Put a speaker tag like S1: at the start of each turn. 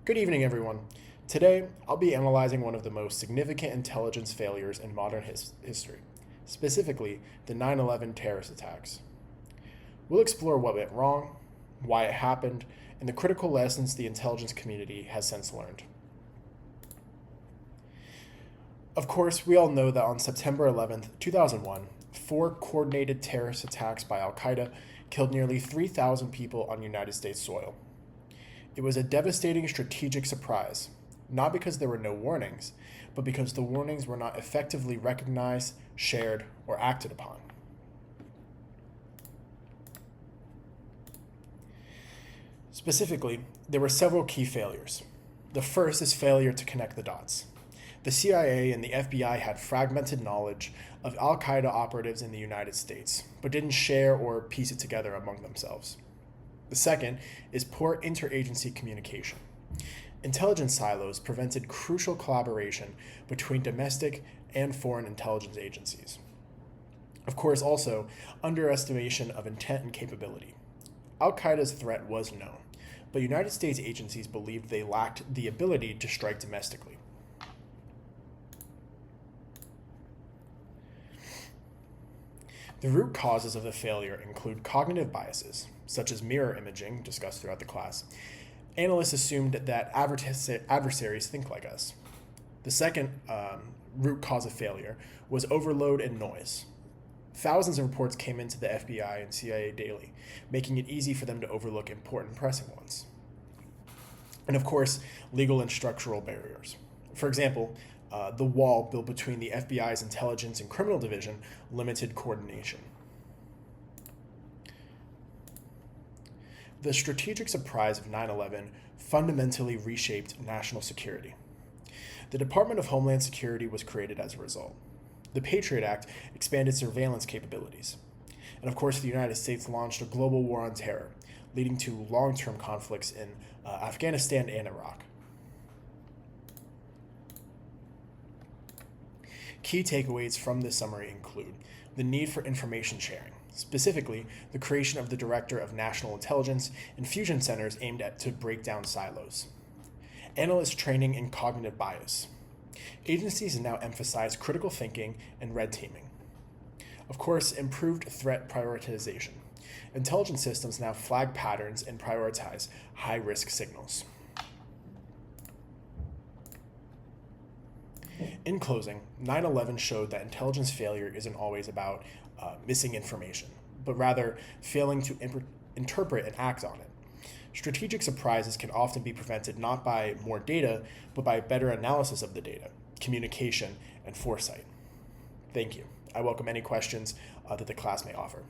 S1: Good evening, everyone. Today, I'll be analyzing one of the most significant intelligence failures in modern history, specifically the 9/11 terrorist attacks. We'll explore what went wrong, why it happened, and the critical lessons the intelligence community has since learned. Of course, we all know that on September 11th, 2001, four coordinated terrorist attacks by Al Qaeda killed nearly 3,000 people on United States soil. It was a devastating strategic surprise, not because there were no warnings, but because the warnings were not effectively recognized, shared, or acted upon. Specifically, there were several key failures. The first is failure to connect the dots. The CIA and the FBI had fragmented knowledge of Al Qaeda operatives in the United States, but didn't share or piece it together among themselves. The second is poor interagency communication. Intelligence silos prevented crucial collaboration between domestic and foreign intelligence agencies. Of course, also, underestimation of intent and capability. Al Qaeda's threat was known, but United States agencies believed they lacked the ability to strike domestically. The root causes of the failure include cognitive biases, such as mirror imaging, discussed throughout the class. Analysts assumed that adversaries think like us. The second root cause of failure was overload and noise. Thousands of reports came into the FBI and CIA daily, making it easy for them to overlook important pressing ones. And of course, legal and structural barriers. For example, the wall built between the FBI's intelligence and criminal division limited coordination. The strategic surprise of 9/11 fundamentally reshaped national security. The Department of Homeland Security was created as a result. The Patriot Act expanded surveillance capabilities. And of course, the United States launched a global war on terror, leading to long-term conflicts in Afghanistan and Iraq. Key takeaways from this summary include the need for information sharing, specifically the creation of the Director of National Intelligence and fusion centers aimed to break down silos. Analyst training in cognitive bias. Agencies now emphasize critical thinking and red teaming. Of course, improved threat prioritization. Intelligence systems now flag patterns and prioritize high-risk signals. In closing, 9/11 showed that intelligence failure isn't always about missing information, but rather failing to interpret and act on it. Strategic surprises can often be prevented not by more data, but by better analysis of the data, communication, and foresight. Thank you. I welcome any questions that the class may offer.